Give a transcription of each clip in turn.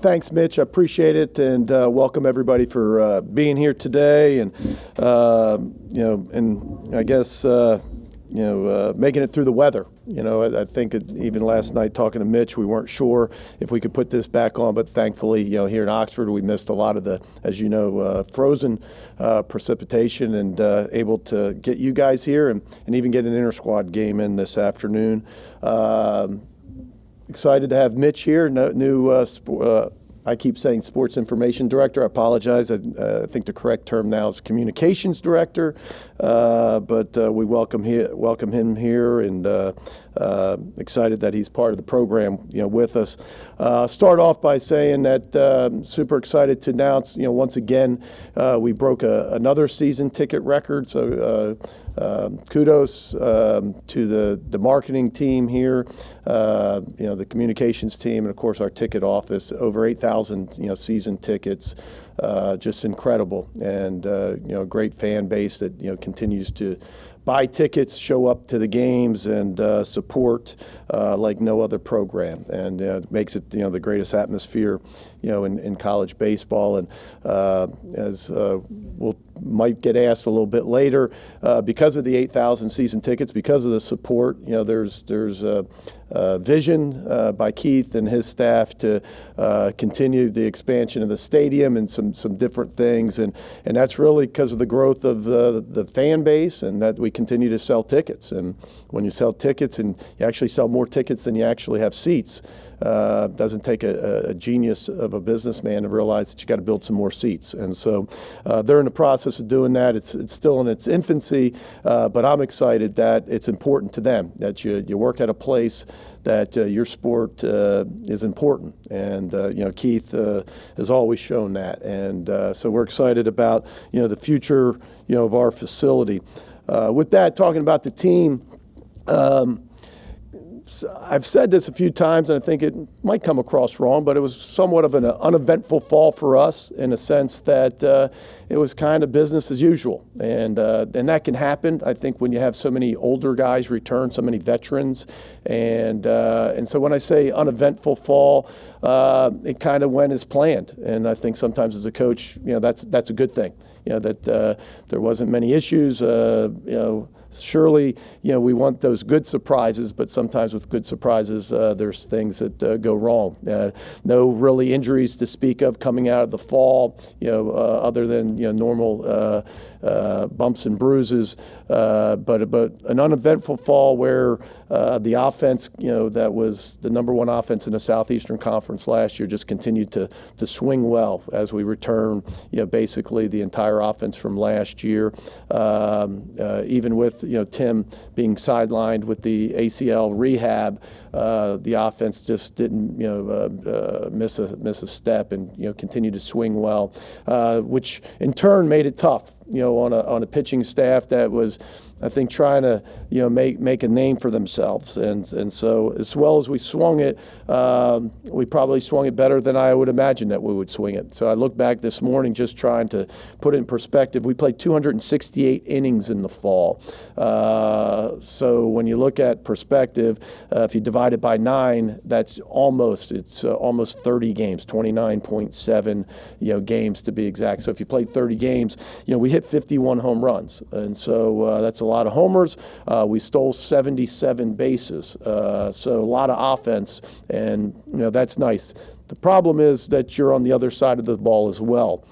thanks, Mitch. I appreciate it, and welcome everybody for being here today. And and I guess making it through the weather. I think even last night talking to Mitch, we weren't sure if we could put this back on, but thankfully, here in Oxford, we missed a lot of the, as you know, frozen precipitation, and able to get you guys here and even get an inter-squad game in this afternoon. Excited to have Mitch here, new I keep saying sports information director. I apologize. I think the correct term now is communications director. But we welcome him here, and excited that he's part of the program, with us. Start off by saying that super excited to announce, once again, we broke another season ticket record. So kudos to the marketing team here, the communications team, and of course our ticket office. Over 8,000 season tickets. Just incredible, and great fan base that continues to buy tickets, show up to the games, and support like no other program, and it makes it the greatest atmosphere in college baseball. And as we'll might get asked a little bit later, because of the 8,000 season tickets, because of the support, there's vision by Keith and his staff to continue the expansion of the stadium and some different things, and that's really because of the growth of the fan base, and that we continue to sell tickets. And when you sell tickets and you actually sell more tickets than you actually have seats, doesn't take a genius of a businessman to realize that you got to build some more seats. And so they're in the process of doing that. It's still in its infancy, but I'm excited that it's important to them, that you work at a place that your sport is important. And Keith has always shown that. And so we're excited about the future of our facility. With that, talking about the team, I've said this a few times, and I think it might come across wrong, but it was somewhat of an uneventful fall for us, in a sense that it was kind of business as usual, and that can happen. I think when you have so many older guys return, so many veterans, and so when I say uneventful fall, it kind of went as planned, and I think sometimes as a coach, that's a good thing. That there wasn't many issues. Surely, we want those good surprises, but sometimes with good surprises, there's things that go wrong. No really injuries to speak of coming out of the fall, other than normal bumps and bruises. But an uneventful fall where the offense, that was the number one offense in the Southeastern Conference last year, just continued to swing well as we return, basically the entire offense from last year, even with Tim being sidelined with the ACL rehab. The offense just didn't miss a step, and continued to swing well, which in turn made it tough on a pitching staff that was, I think, trying to make a name for themselves, and so as well as we swung it, we probably swung it better than I would imagine that we would swing it. So I look back this morning, just trying to put it in perspective. We played 268 innings in the fall. So when you look at perspective, if you divide it by 9, that's almost 30 games, 29.7 games to be exact. So if you played 30 games, we hit 51 home runs, and so that's a lot of homers. We stole 77 bases, so a lot of offense, and that's nice. The problem is that you're on the other side of the ball as well.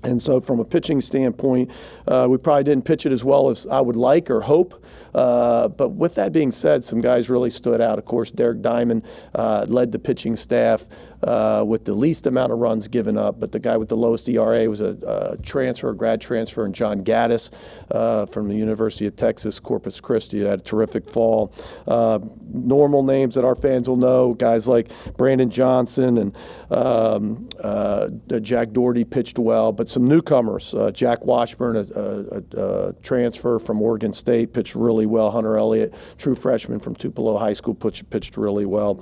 And so from a pitching standpoint, we probably didn't pitch it as well as I would like or hope. But with that being said, some guys really stood out. Of course, Derek Diamond led the pitching staff with the least amount of runs given up, but the guy with the lowest ERA was a grad transfer, and John Gaddis from the University of Texas, Corpus Christi, had a terrific fall. Normal names that our fans will know, guys like Brandon Johnson and Jack Doherty pitched well, but some newcomers, Jack Washburn, a transfer from Oregon State, pitched really really well. Hunter Elliott, true freshman from Tupelo High School, pitched really well.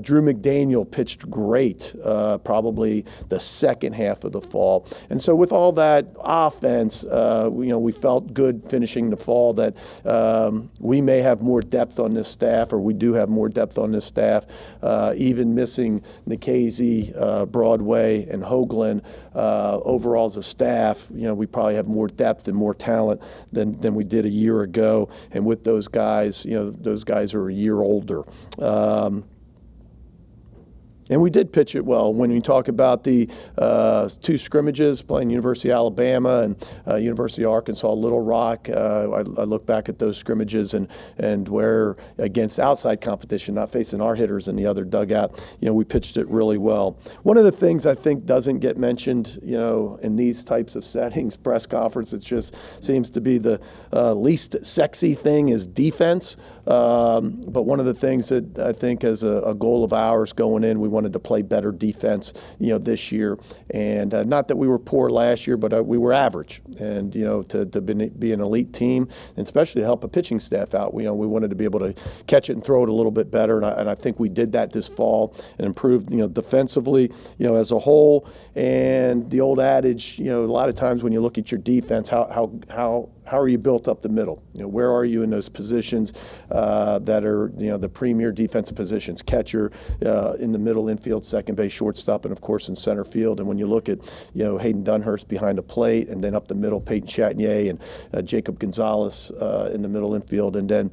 Drew McDaniel pitched great, probably the second half of the fall. And so with all that offense, we felt good finishing the fall that we may have more depth on this staff, or we do have more depth on this staff, even missing Nikhazy, Broadway, and Hoagland. Overall as a staff, we probably have more depth and more talent than we did a year ago. And with those guys, those guys are a year older. And we did pitch it well. When you talk about the two scrimmages, playing University of Alabama and University of Arkansas, Little Rock, I look back at those scrimmages and where against outside competition, not facing our hitters in the other dugout, we pitched it really well. One of the things I think doesn't get mentioned, in these types of settings, press conference, it just seems to be the least sexy thing is defense. But one of the things that I think as a goal of ours going in, we wanted to play better defense, this year. And not that we were poor last year, but we were average. And, to be an elite team, and especially to help a pitching staff out, we wanted to be able to catch it and throw it a little bit better. And I think we did that this fall and improved, defensively, as a whole. And the old adage, a lot of times when you look at your defense, how are you built up the middle? Where are you in those positions that are, the premier defensive positions? Catcher, in the middle infield, second base, shortstop, and of course in center field. And when you look at, Hayden Dunhurst behind the plate, and then up the middle, Peyton Chatinier and Jacob Gonzalez in the middle infield, and then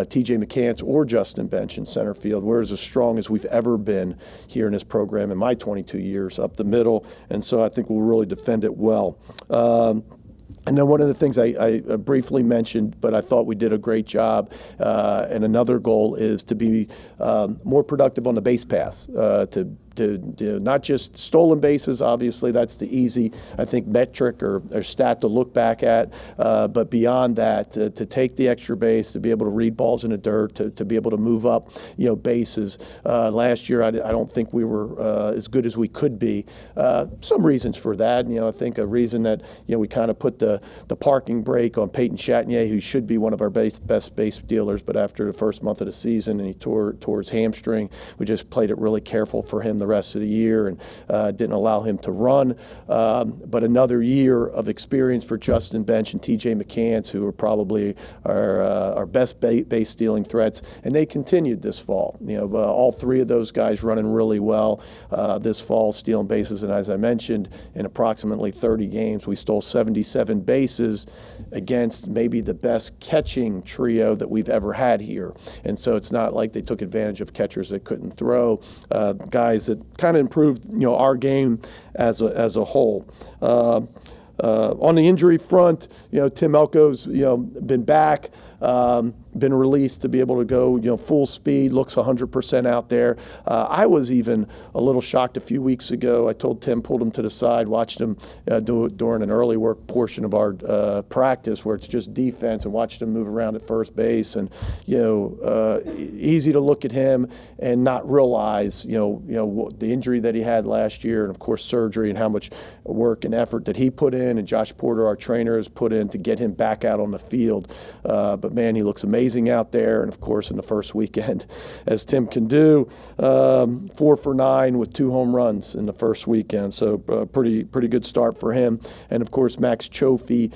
T.J. McCants or Justin Bench in center field, we're as strong as we've ever been here in this program in my 22 years up the middle. And so I think we'll really defend it well. And then one of the things I briefly mentioned, but I thought we did a great job, and another goal is to be more productive on the base pass, to not just stolen bases, obviously that's the easy, I think, metric or stat to look back at, but beyond that, to take the extra base, to be able to read balls in the dirt, to be able to move up, bases. Last year, I don't think we were as good as we could be. Some reasons for that. I think a reason that, we kind of put the parking brake on Peyton Chatinier, who should be one of our best base dealers, but after the first month of the season and he tore his hamstring, we just played it really careful for him the rest of the year and didn't allow him to run. But another year of experience for Justin Bench and T.J. McCants, who are probably our best base stealing threats, and they continued this fall. All three of those guys running really well this fall, stealing bases, and as I mentioned, in approximately 30 games, we stole 77 bases against maybe the best catching trio that we've ever had here. And so it's not like they took advantage of catchers that couldn't throw, guys that kind of improved, our game as a whole. On the injury front, Tim Elko's, been back, been released to be able to go, full speed, looks 100% out there. I was even a little shocked a few weeks ago. I told Tim, pulled him to the side, watched him during an early work portion of our practice where it's just defense, and watched him move around at first base. And, easy to look at him and not realize, the injury that he had last year, and of course surgery, and how much work and effort that he put in, and Josh Porter, our trainer, has put in to get him back out on the field. But man, he looks amazing out there. And of course, in the first weekend, as Tim can do, 4 for 9 with 2 home runs in the first weekend. So pretty good start for him. And of course, Max Chofie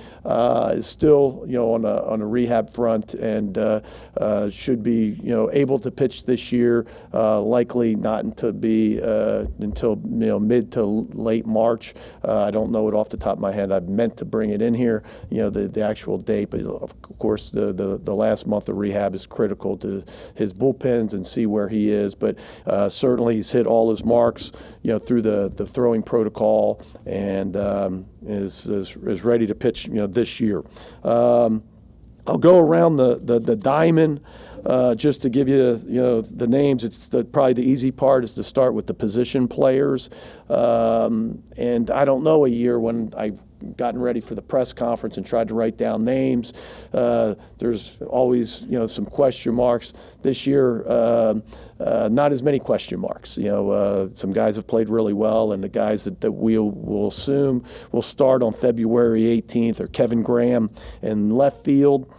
is still, on a rehab front, and should be, able to pitch this year. Likely not until mid to late March. I don't know it off the top of my head. I've meant to bring it in here, the actual date, but of course the last month of rehab is critical to his bullpens and see where he is. But certainly he's hit all his marks, through the throwing protocol, and is ready to pitch, this year. I'll go around the diamond. Just to give you, the names, it's probably the easy part is to start with the position players. And I don't know a year when I've gotten ready for the press conference and tried to write down names. There's always, some question marks. This year, not as many question marks. Some guys have played really well, and the guys that we'll assume will start on February 18th are Kevin Graham in left field.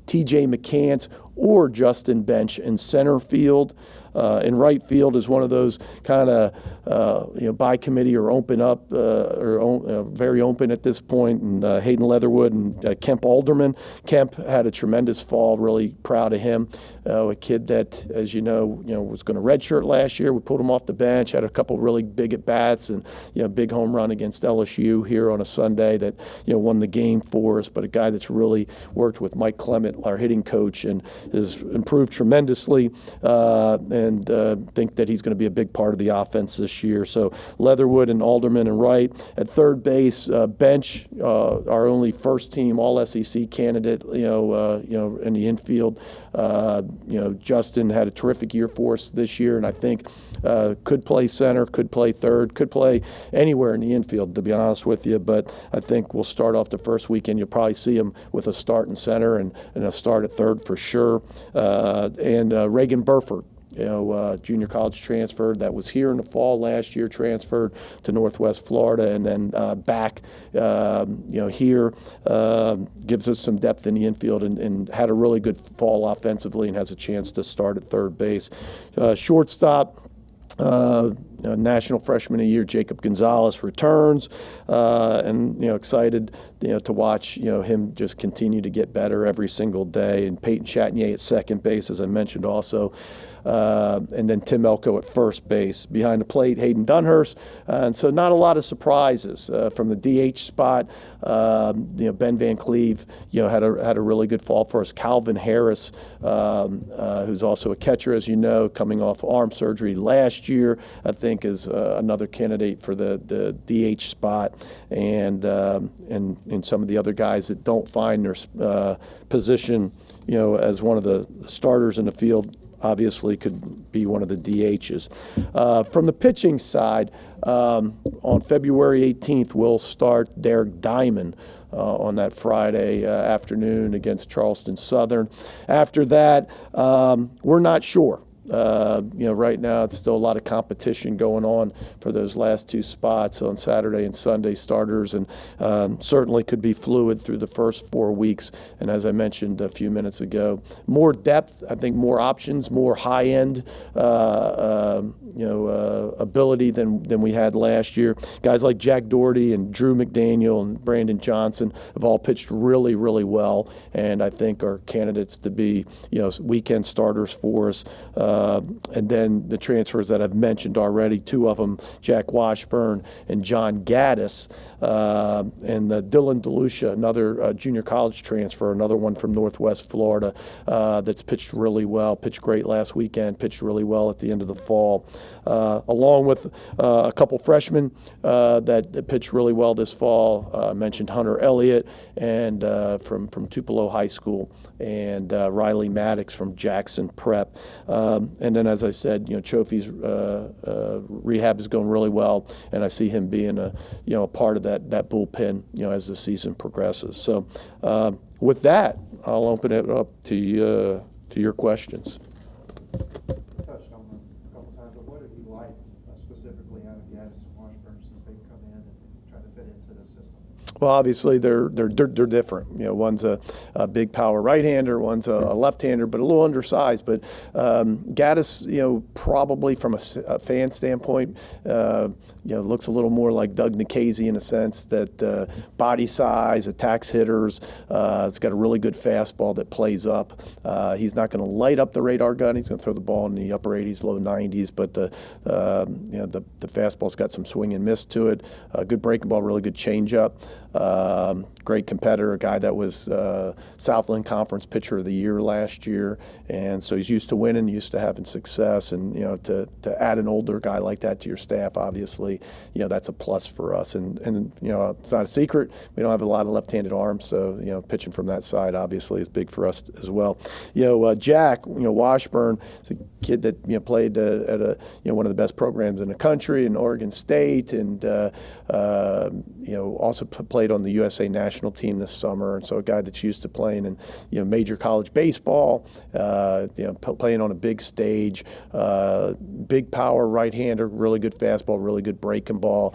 TJ McCants or Justin Bench in center field. In right field is one of those kind of by committee or open up very open at this point. And Hayden Leatherwood and Kemp Alderman. Kemp had a tremendous fall. Really proud of him. A kid that, as you know, was going to redshirt last year. We pulled him off the bench. Had a couple really big at bats and big home run against LSU here on a Sunday that won the game for us. But a guy that's really worked with Mike Clement, our hitting coach, and has improved tremendously. And think that he's going to be a big part of the offense this year. So Leatherwood and Alderman and Wright. At third base, Bench, our only first-team All-SEC candidate, in the infield. Justin had a terrific year for us this year, and I think could play center, could play third, could play anywhere in the infield, to be honest with you. But I think we'll start off the first weekend. You'll probably see him with a start in center and a start at third for sure. And Reagan Burford, junior college transferred, that was here in the fall last year, transferred to Northwest Florida, and then back, here, gives us some depth in the infield and had a really good fall offensively and has a chance to start at third base. Shortstop, National Freshman of the Year, Jacob Gonzalez returns, and excited to watch him just continue to get better every single day. And Peyton Chatinier at second base, as I mentioned, also. And then Tim Elko at first base. Behind the plate, Hayden Dunhurst. And so not a lot of surprises from the DH spot. Ben Van Cleve, had a really good fall for us. Calvin Harris, who's also a catcher, as you know, coming off arm surgery last year, I think is another candidate for the DH spot. And some of the other guys that don't find their position, as one of the starters in the field, obviously could be one of the DHs. From the pitching side, on February 18th, we'll start Derek Diamond on that Friday afternoon against Charleston Southern. After that, we're not sure. Right now it's still a lot of competition going on for those last two spots on Saturday and Sunday starters, and certainly could be fluid through the first 4 weeks. And as I mentioned a few minutes ago, more depth, I think more options, more high-end, ability than we had last year. Guys like Jack Doherty and Drew McDaniel and Brandon Johnson have all pitched really, really well, and I think are candidates to be, weekend starters for us. And then the transfers that I've mentioned already, two of them, Jack Washburn and John Gaddis, and Dylan DeLucia, another junior college transfer, another one from Northwest Florida, that's pitched really well, pitched great last weekend, pitched really well at the end of the fall, along with a couple freshmen that pitched really well this fall. I mentioned Hunter Elliott and from Tupelo High School, and Riley Maddox from Jackson Prep. And then, as I said, Chofie's rehab is going really well, and I see him being a part of that bullpen, as the season progresses. So, with that, I'll open it up to your questions. Touched on them a couple times, but what have you liked specifically out of Gaddis and Washburn since they've come in and tried to fit into the system? Well, obviously they're different. One's a big power right-hander, one's a left-hander, but a little undersized. But Gaddis, probably from a fan standpoint, looks a little more like Doug Nikhazy in a sense that body size, attacks hitters. He's got a really good fastball that plays up. He's not going to light up the radar gun. He's going to throw the ball in the upper 80s, low 90s. But the fastball's got some swing and miss to it. Good breaking ball, really good changeup. Great competitor, a guy that was Southland Conference Pitcher of the Year last year, and so he's used to winning, used to having success, and to add an older guy like that to your staff, obviously, that's a plus for us. And it's not a secret, we don't have a lot of left-handed arms, so pitching from that side obviously is big for us as well. Jack, Washburn, is a kid that played at a one of the best programs in the country in Oregon State, and also played played on the USA national team this summer, and so a guy that's used to playing in major college baseball, playing on a big stage, big power right-hander, really good fastball, really good breaking ball.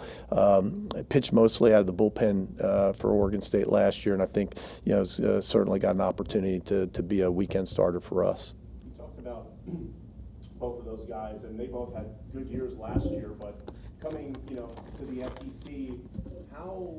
Pitched mostly out of the bullpen for Oregon State last year, and I think has certainly got an opportunity to be a weekend starter for us. You talked about both of those guys, and they both had good years last year, but coming to the SEC, how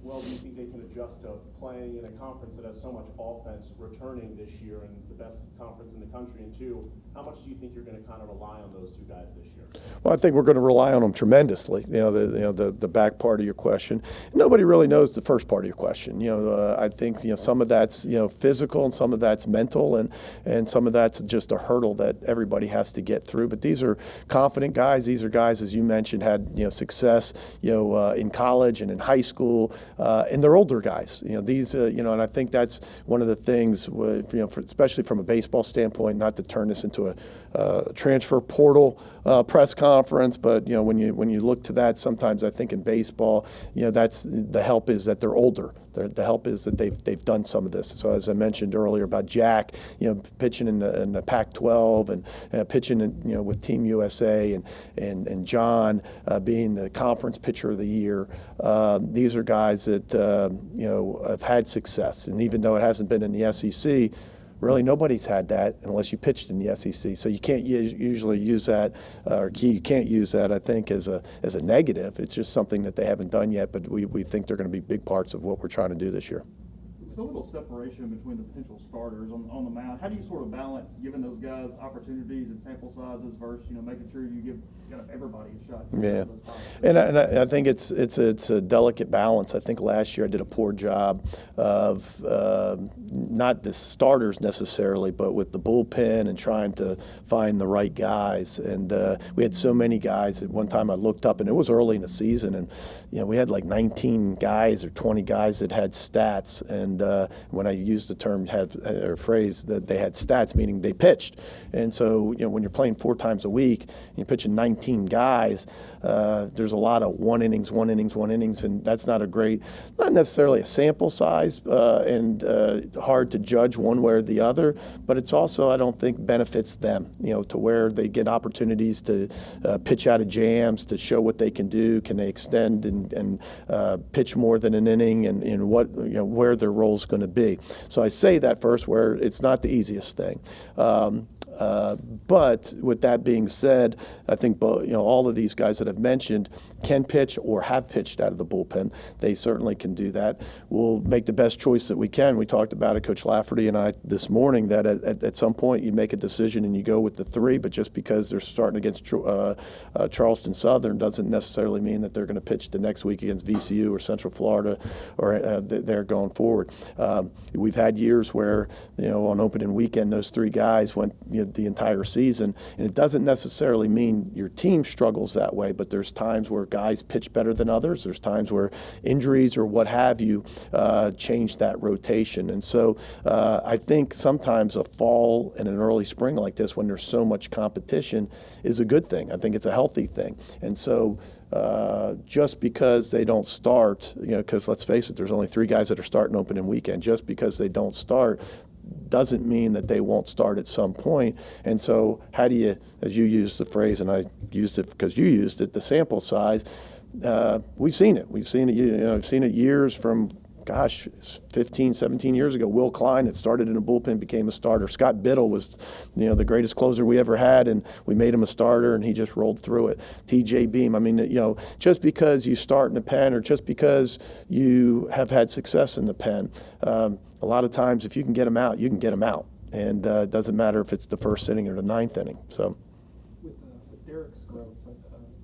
well do you think they can adjust to playing in a conference that has so much offense returning this year and the best conference in the country? And two, how much do you think you're going to kind of rely on those two guys this year? Well, I think we're going to rely on them tremendously. The back part of your question. Nobody really knows the first part of your question. I think some of that's physical and some of that's mental and some of that's just a hurdle that everybody has to get through. But these are confident guys. These are guys, as you mentioned, had success in college and in high school. And they're older guys. And I think that's one of the things, especially from a baseball standpoint, not to turn this into a transfer portal press conference, but when you look to that, sometimes I think in baseball, that's the help is that they're older. The help is that they've done some of this. So as I mentioned earlier about Jack, pitching in the Pac-12 and pitching with Team USA and John being the conference pitcher of the year. These are guys that have had success, and even though it hasn't been in the SEC. Really, nobody's had that unless you pitched in the SEC. So you can't usually use that, you can't use that, I think, as a negative. It's just something that they haven't done yet, but we think they're going to be big parts of what we're trying to do this year. It's a little separation between the potential starters on the mound. How do you sort of balance giving those guys opportunities and sample sizes versus making sure you give everybody a shot? Yeah, and I think it's a delicate balance. I think last year I did a poor job of not the starters necessarily, but with the bullpen and trying to find the right guys. And we had so many guys. At one time I looked up, and it was early in the season, and we had like 19 guys or 20 guys that had stats. And when I used the term or phrase that they had stats, meaning they pitched. And so when you're playing 4 times a week, and you're pitching 19 guys, there's a lot of one innings, and that's not necessarily a sample size, and hard to judge one way or the other. But it's also, I don't think, benefits them, to where they get opportunities to pitch out of jams, to show what they can do. Can they extend and pitch more than an inning, and what where their role is going to be. So I say that first, where it's not the easiest thing. But with that being said, I think all of these guys that I've mentioned can pitch or have pitched out of the bullpen. They certainly can do that. We'll make the best choice that we can. We talked about it, Coach Lafferty and I, this morning, that at some point you make a decision and you go with the 3, but just because they're starting against Charleston Southern doesn't necessarily mean that they're going to pitch the next week against VCU or Central Florida, or they're going forward. We've had years where, on opening weekend, those 3 guys went the entire season, and it doesn't necessarily mean your team struggles that way, but there's times where guys pitch better than others. There's times where injuries or what have you change that rotation. And so I think sometimes a fall and an early spring like this, when there's so much competition, is a good thing. I think it's a healthy thing. And so just because they don't start, because let's face it, there's only 3 guys that are starting opening weekend. Just because they don't start doesn't mean that they won't start at some point. And so how do you, as you used the phrase, and I used it because you used it, the sample size, we've seen it. We've seen it years from, 15, 17 years ago. Will Klein, that started in a bullpen, became a starter. Scott Biddle was, the greatest closer we ever had, and we made him a starter, and he just rolled through it. TJ Beam, just because you start in the pen or just because you have had success in the pen, a lot of times if you can get them out, you can get them out. And it doesn't matter if it's the first inning or the 9th inning. So, with Derek's growth,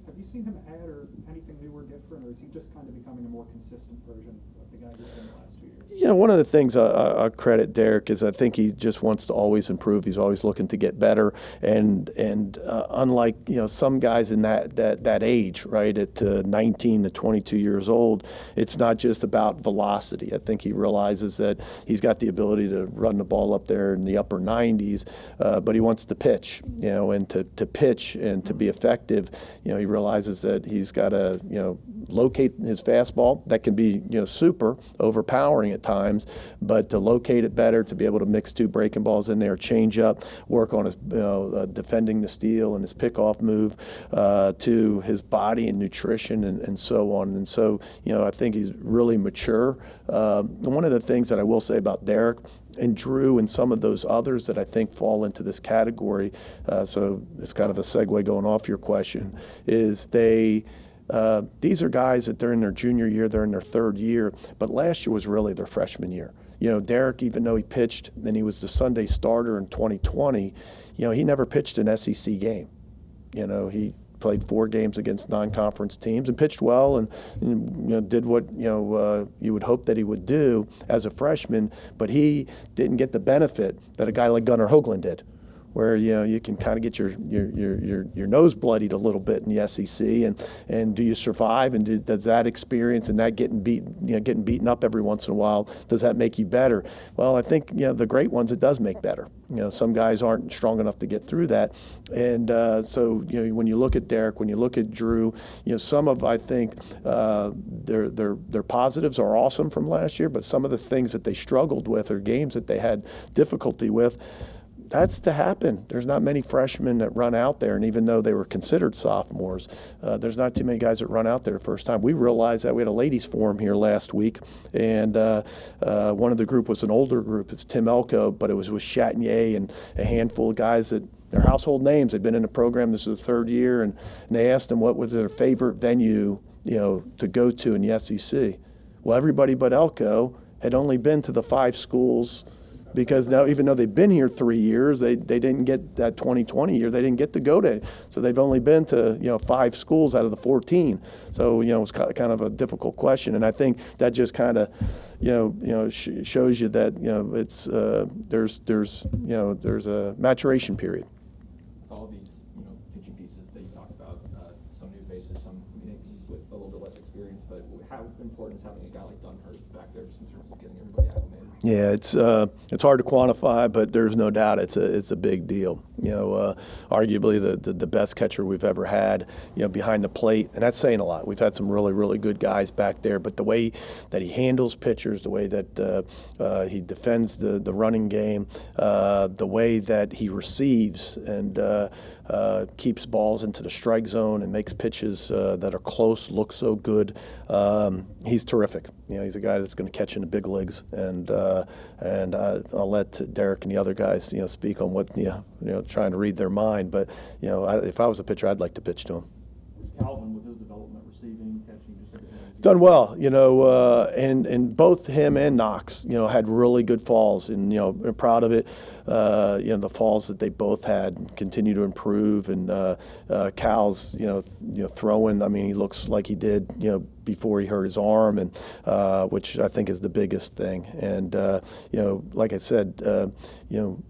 have you seen him add or anything new or different, or is he just kind of becoming a more consistent version of the guy he's been the last 2 years? One of the things I credit Derek is I think he just wants to always improve. He's always looking to get better, and unlike some guys in that age, right, at 19 to 22 years old, it's not just about velocity. I think he realizes that he's got the ability to run the ball up there in the upper 90s, but he wants to pitch, and to pitch and to be effective, he realizes that he's got to locate his fastball. That can be, super overpowering at times, but to locate it better, to be able to mix 2 breaking balls in there, change up, work on his defending the steal and his pickoff move, to his body and nutrition and so on. And so, I think he's really mature. One of the things that I will say about Derek and Drew and some of those others that I think fall into this category, so it's kind of a segue going off your question, is these are guys that they're in their junior year, they're in their 3rd year, but last year was really their freshman year. Derek, even though he pitched, and he was the Sunday starter in 2020, he never pitched an SEC game. He played 4 games against non-conference teams and pitched well and did what you would hope that he would do as a freshman, but he didn't get the benefit that a guy like Gunnar Hoagland did, where you can kind of get your nose bloodied a little bit in the SEC, and do you survive, and does that experience and that getting beaten up every once in a while, does that make you better? Well, I think the great ones, it does make better. Some guys aren't strong enough to get through that, and so when you look at Derek, when you look at Drew, some of, I think, their positives are awesome from last year, but some of the things that they struggled with or games that they had difficulty with, that's to happen. There's not many freshmen that run out there, and even though they were considered sophomores, there's not too many guys that run out there the first time. We realized that. We had a ladies forum here last week, and one of the group was an older group. It's Tim Elko, but it was with Chatinier and a handful of guys that they're household names. They've been in the program. This is the 3rd year, and they asked them what was their favorite venue, to go to in the SEC. Well, everybody but Elko had only been to the 5 schools, because now, even though they've been here 3 years, they didn't get that 2020 year. They didn't get to go to, so they've only been to 5 schools out of the 14. So it's kind of a difficult question, and I think that just kind of shows you that it's there's a maturation period. All of these pitching pieces that you talked about, some new faces, some maybe with a little bit less experience, but how important is having a guy like Dunhurst back there just in terms of getting everybody acclimated? Yeah, it's hard to quantify, but there's no doubt it's a big deal. Arguably the best catcher we've ever had, behind the plate, and that's saying a lot. We've had some really, really good guys back there, but the way that he handles pitchers, the way that he defends the running game, the way that he receives and keeps balls into the strike zone and makes pitches that are close look so good. He's terrific. He's a guy that's going to catch in the big leagues, and I'll let Derek and the other guys speak on what trying to read their mind. But if I was a pitcher, I'd like to pitch to him. Calvin, with his development, receiving, catching, just everything. He's done well, and both him and Knox, had really good falls, and I'm proud of it. The falls that they both had continue to improve, and Cal's, throwing. I mean, he looks like he did, before he hurt his arm, and which I think is the biggest thing. And like I said,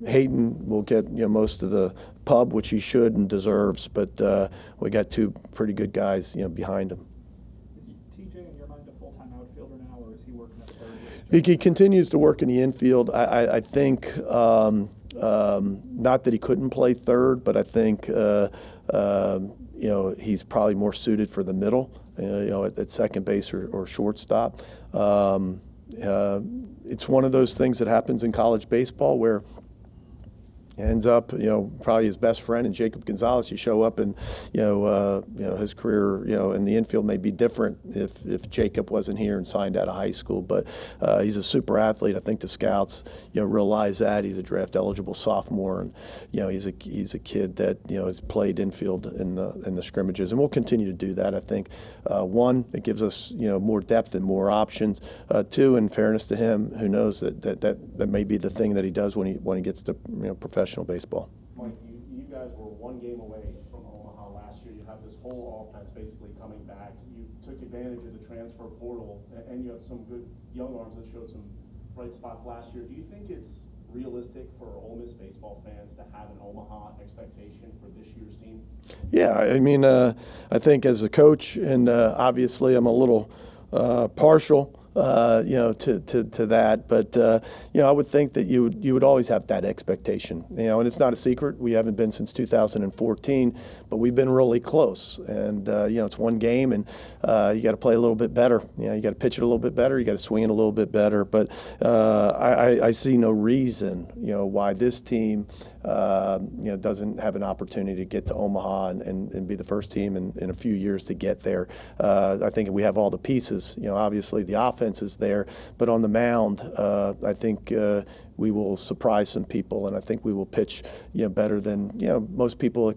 Hayden will get most of the pub, which he should and deserves, but we got 2 pretty good guys, behind him. Is TJ, in your mind, a full-time outfielder now, or is he working at 3rd? He continues to work in the infield. I think not that he couldn't play 3rd, but I think he's probably more suited for the middle, at second base or shortstop. It's one of those things that happens in college baseball where ends up, probably his best friend and Jacob Gonzalez. You show up, and his career, in the infield may be different if Jacob wasn't here and signed out of high school. But he's a super athlete. I think the scouts, realize that he's a draft eligible sophomore, and he's a kid that has played infield in the scrimmages, and we'll continue to do that. I think 1, it gives us more depth and more options. 2, in fairness to him, who knows that may be the thing that he does when he gets to professional baseball. Mike, you guys were 1 game away from Omaha last year. You have this whole offense basically coming back. You took advantage of the transfer portal, and you have some good young arms that showed some bright spots last year. Do you think it's realistic for Ole Miss baseball fans to have an Omaha expectation for this year's team? Yeah, I mean, I think as a coach, and obviously I'm a little partial to that. But I would think that you would always have that expectation. And it's not a secret. We haven't been since 2014, but we've been really close. And it's one game, and you got to play a little bit better. You got to pitch it a little bit better. You got to swing it a little bit better. But I see no reason, why this team, doesn't have an opportunity to get to Omaha and be the first team in a few years to get there. I think we have all the pieces. Obviously the offense is there, but on the mound, I think we will surprise some people, and I think we will pitch, better than most people,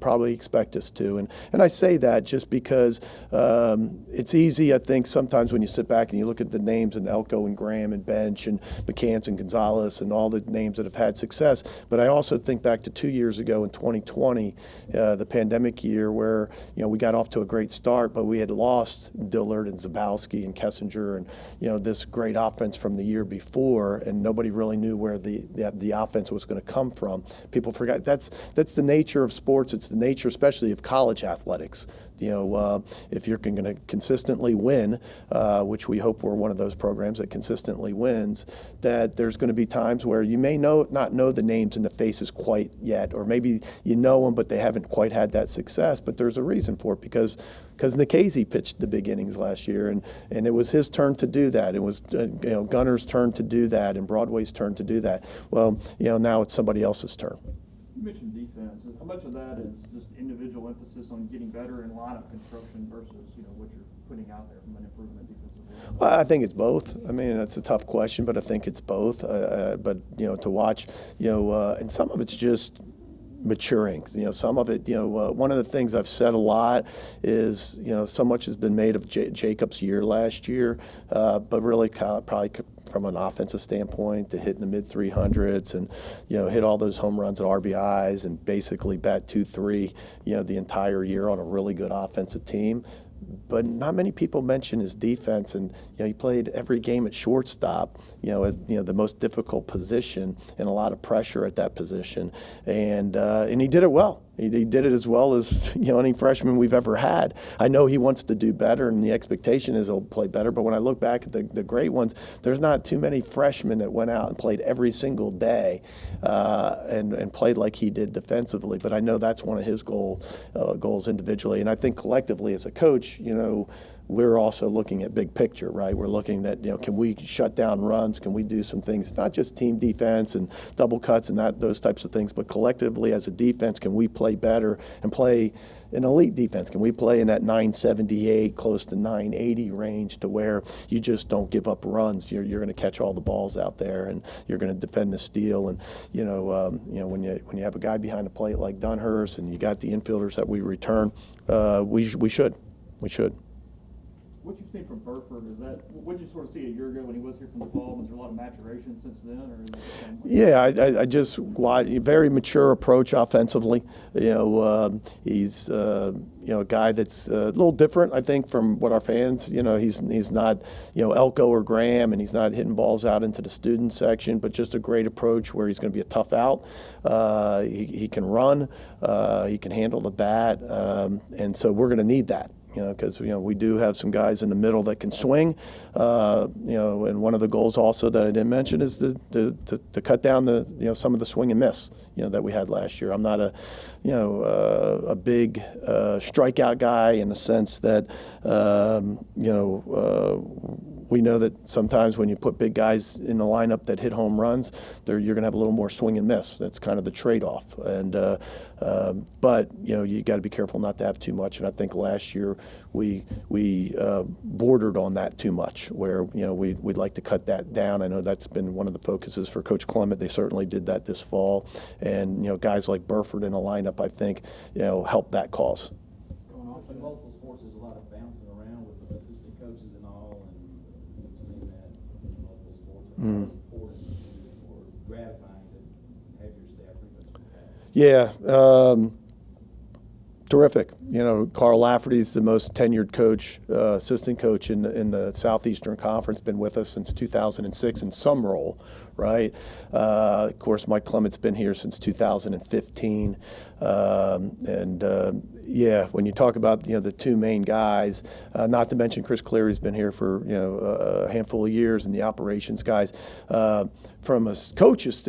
probably expect us to. And I say that just because it's easy. I think sometimes when you sit back and you look at the names and Elko and Graham and Bench and McCants and Gonzalez and all the names that have had success, but I also think back to 2 years ago in 2020, the pandemic year, where we got off to a great start, but we had lost Dillard and Zabowski and Kessinger and this great offense from the year before, and nobody really knew where the offense was going to come from. People forgot that's the nature of sports. It's the nature, especially of college athletics. If you're going to consistently win, which we hope we're one of those programs that consistently wins, that there's going to be times where you may not know the names and the faces quite yet, or maybe you know them, but they haven't quite had that success. But there's a reason for it, because Nikhazy pitched the big innings last year, and it was his turn to do that. It was Gunner's turn to do that, and Broadway's turn to do that. Well, now it's somebody else's turn. You mentioned defense. How much of that is just individual emphasis on getting better in lineup construction versus what you're putting out there from an improvement defensively? Well, I think it's both. I mean, that's a tough question, but I think it's both. But to watch, and some of it's just maturing. Some of it, one of the things I've said a lot is, so much has been made of Jacob's year last year, but really probably from an offensive standpoint, to hit in the mid 300s and, hit all those home runs and RBIs and basically bat 2-3, the entire year on a really good offensive team. But not many people mention his defense, and he played every game at shortstop, at the most difficult position, and a lot of pressure at that position, and he did it well. He did it as well as any freshman we've ever had. I know he wants to do better, and the expectation is he'll play better. But when I look back at the great ones, there's not too many freshmen that went out and played every single day and played like he did defensively. But I know that's one of his goals individually, and I think collectively as a coach, we're also looking at big picture, right? We're looking at, can we shut down runs? Can we do some things, not just team defense and double cuts and those types of things, but collectively as a defense, can we play better and play an elite defense? Can we play in that 978, close to 980 range, to where you just don't give up runs? You're going to catch all the balls out there, and you're going to defend the steal. And when you have a guy behind the plate like Dunhurst, and you got the infielders that we return, we should. What you've seen from Burford, what did you sort of see a year ago when he was here from the fall? Was there a lot of maturation since then? Or is it the same way? Yeah, I just very mature approach offensively. He's a guy that's a little different, I think, from what our fans. He's not Elko or Graham, and he's not hitting balls out into the student section, but just a great approach where he's going to be a tough out. He can run, he can handle the bat, and so we're going to need that. Because we do have some guys in the middle that can swing. And one of the goals also that I didn't mention is to cut down some of the swing and miss that we had last year. I'm not a big strikeout guy in the sense that we know that sometimes when you put big guys in the lineup that hit home runs, you're going to have a little more swing and miss. That's kind of the trade-off. And but you got to be careful not to have too much. And I think last year we bordered on that too much, where we'd like to cut that down. I know that's been one of the focuses for Coach Clement. They certainly did that this fall. And guys like Burford in a lineup, I think, help that cause. Going off in multiple sports, there's a lot of bouncing around with the assistant coaches and all, and we've seen that in multiple sports. And it's important or gratifying to have your staff pretty much. Yeah, terrific. Carl Lafferty's the most tenured coach, assistant coach in the Southeastern Conference. Been with us since 2006 in some role, right? Of course, Mike Clement's been here since 2015. Yeah, when you talk about the two main guys, not to mention Chris Cleary's been here for a handful of years, and the operations guys. From a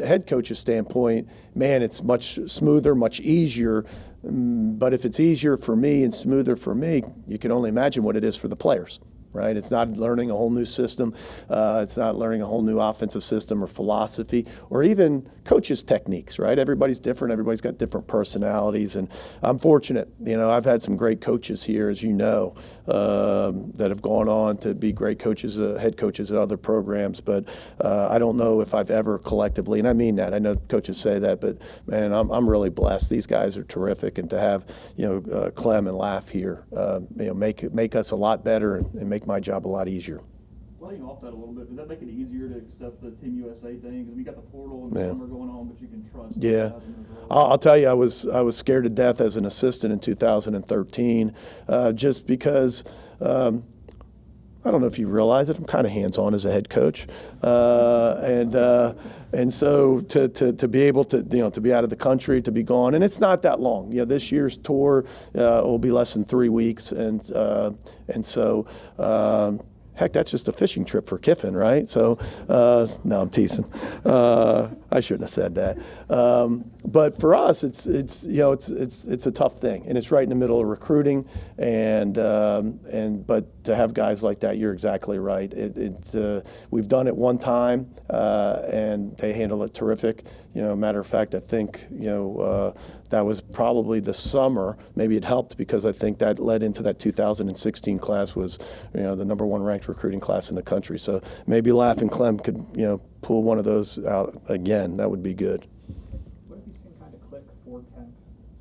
head coach's standpoint, man, it's much smoother, much easier. But if it's easier for me and smoother for me, you can only imagine what it is for the players. Right? It's not learning a whole new system. It's not learning a whole new offensive system or philosophy or even coaches' techniques, right? Everybody's different. Everybody's got different personalities. And I'm fortunate. I've had some great coaches here, as you know, that have gone on to be great coaches, head coaches at other programs. But I don't know if I've ever collectively, and I mean that. I know coaches say that, but, man, I'm really blessed. These guys are terrific. And to have, Clem and Laugh here, make us a lot better and make my job a lot easier. Playing off that a little bit, does that make it easier to accept the Team USA thing? Because we got the portal and the summer going on, but you can trust. Yeah, I'll tell you, I was scared to death as an assistant in 2013, just because. I don't know if you realize it. I'm kind of hands-on as a head coach, and so to be able to to be out of the country, to be gone, and it's not that long. This year's tour will be less than 3 weeks, and so. Heck, that's just a fishing trip for Kiffin, right? So, no, I'm teasing. I shouldn't have said that. But for us, it's a tough thing, and it's right in the middle of recruiting. But to have guys like that, you're exactly right. We've done it one time, and they handle it terrific. Matter of fact, I think that was probably the summer. Maybe it helped because I think that led into that 2016 class was the #1 ranked recruiting class in the country. So maybe Laugh and Clem could pull one of those out again. That would be good. What have you seen kind of click for Kemp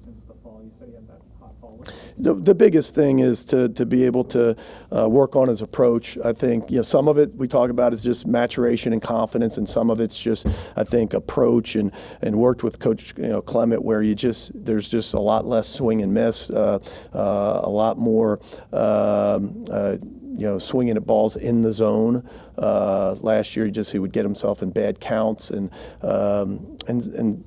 since the fall? You said he had that hot fall. The biggest thing is to be able to work on his approach. I think some of it we talk about is just maturation and confidence, and some of it's just I think approach and worked with Coach Clement where there's just a lot less swing and miss, a lot more swinging at balls in the zone. Last year, he would get himself in bad counts, and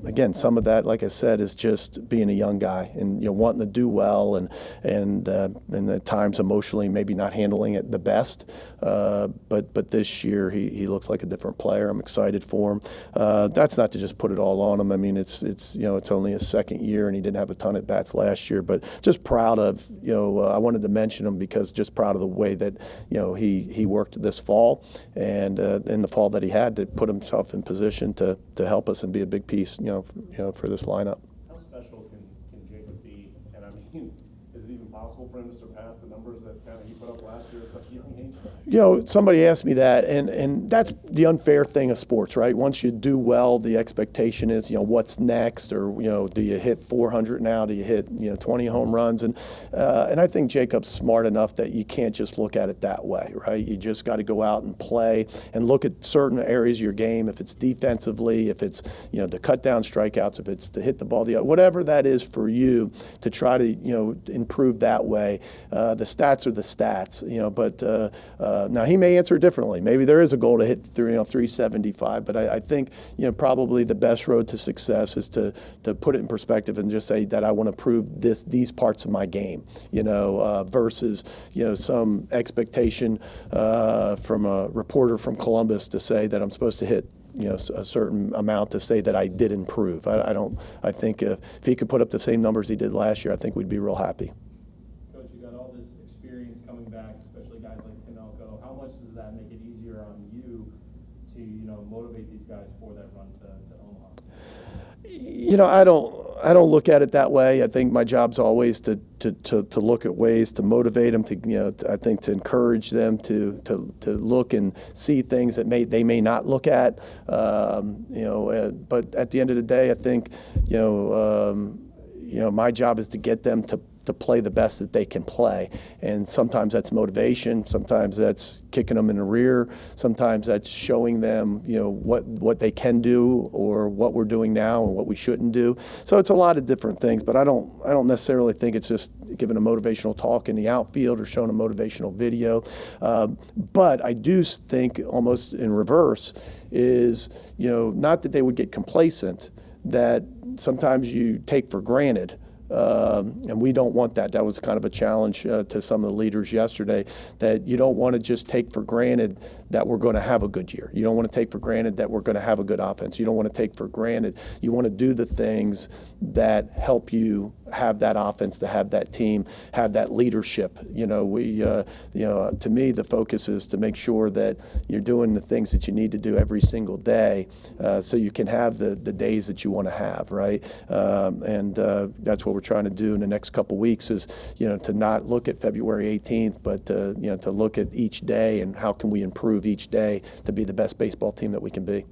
again, some of that, like I said, is just being a young guy and wanting to do well, and at times emotionally maybe not handling it the best. But this year he looks like a different player. I'm excited for him. That's not to just put it all on him. I mean, it's only his second year, and he didn't have a ton at bats last year. But just proud of I wanted to mention him because just proud of the way that he worked this fall. And in the fall that he had to put himself in position to help us and be a big piece, for this lineup. How special can Jacob be? And I mean, is it even possible for him to surpass the numbers that kind of he put up last year at such a young age? Somebody asked me that, and that's the unfair thing of sports, right? Once you do well, the expectation is, what's next, or do you hit 400 now? Do you hit 20 home runs? And I think Jacob's smart enough that you can't just look at it that way, right? You just got to go out and play and look at certain areas of your game. If it's defensively, if it's to cut down strikeouts, if it's to hit the ball, whatever that is for you, to try to improve that way. The stats are the stats, but. Now he may answer differently. Maybe there is a goal to hit 375, but I think probably the best road to success is to put it in perspective and just say that I want to prove these parts of my game, versus some expectation from a reporter from Columbus to say that I'm supposed to hit a certain amount to say that I did improve. I think if he could put up the same numbers he did last year, I think we'd be real happy. Coach, you got all this experience coming back, especially guys like Bianco. How much does that make it easier on you to motivate these guys for that run to Omaha? I don't look at it that way. I think my job's always to look at ways to motivate them, I think to encourage them to look and see things that they may not look at. But at the end of the day, I think my job is to get them play the best that they can play. And sometimes that's motivation, sometimes that's kicking them in the rear, sometimes that's showing them, what they can do or what we're doing now and what we shouldn't do. So it's a lot of different things, but I don't necessarily think it's just giving a motivational talk in the outfield or showing a motivational video. But I do think almost in reverse is, not that they would get complacent, that sometimes you take for granted. And we don't want that. That was kind of a challenge to some of the leaders yesterday, that you don't want to just take for granted that we're going to have a good year. You don't want to take for granted that we're going to have a good offense. You don't want to take for granted. You want to do the things that help you have that offense, to have that team, have that leadership. To me, the focus is to make sure that you're doing the things that you need to do every single day, so you can have the days that you want to have, right? And that's what we're trying to do in the next couple weeks is, to not look at February 18th, but to look at each day and how can we improve each day to be the best baseball team that we can be.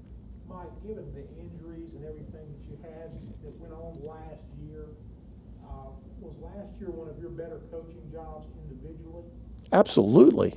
Mike, given the injuries and everything that you had that went on last year, was last year one of your better coaching jobs individually? Absolutely.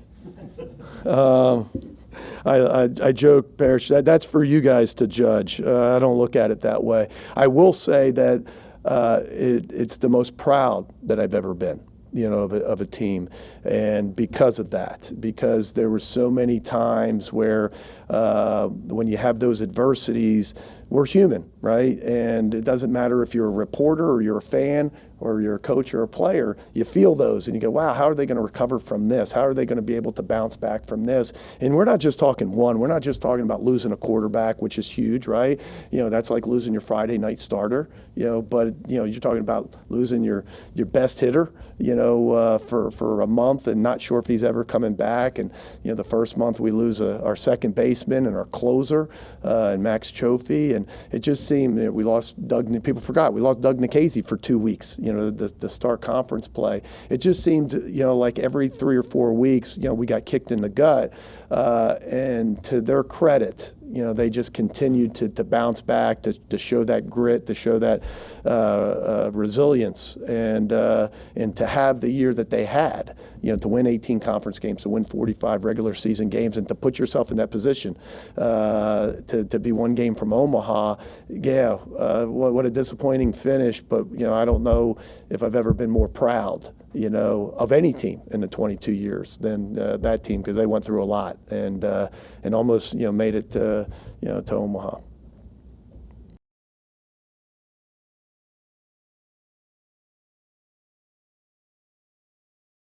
I joke, Parrish, that's for you guys to judge. I don't look at it that way. I will say that it's the most proud that I've ever been, of a team. And because of that, because there were so many times where when you have those adversities, we're human, right? And it doesn't matter if you're a reporter or you're a fan or you're a coach or a player, you feel those and you go, wow, how are they going to recover from this? How are they going to be able to bounce back from this? And we're not just talking we're not just talking about losing a quarterback, which is huge, right? That's like losing your Friday night starter, but you're talking about losing your best hitter, for a month and not sure if he's ever coming back. And, the first month we lose our second baseman and our closer, and Max Chofie. And it just seemed we lost Doug, people forgot, we lost Doug Nikhazy for 2 weeks, to start conference play. It just seemed, like every 3 or 4 weeks, we got kicked in the gut. And to their credit, they just continued to bounce back, to show that grit, to show that resilience, and to have the year that they had, to win 18 conference games, to win 45 regular season games, and to put yourself in that position, to be one game from Omaha. Yeah, what a disappointing finish, but I don't know if I've ever been more proud, of any team in the 22 years than that team, because they went through a lot and almost, made it to Omaha.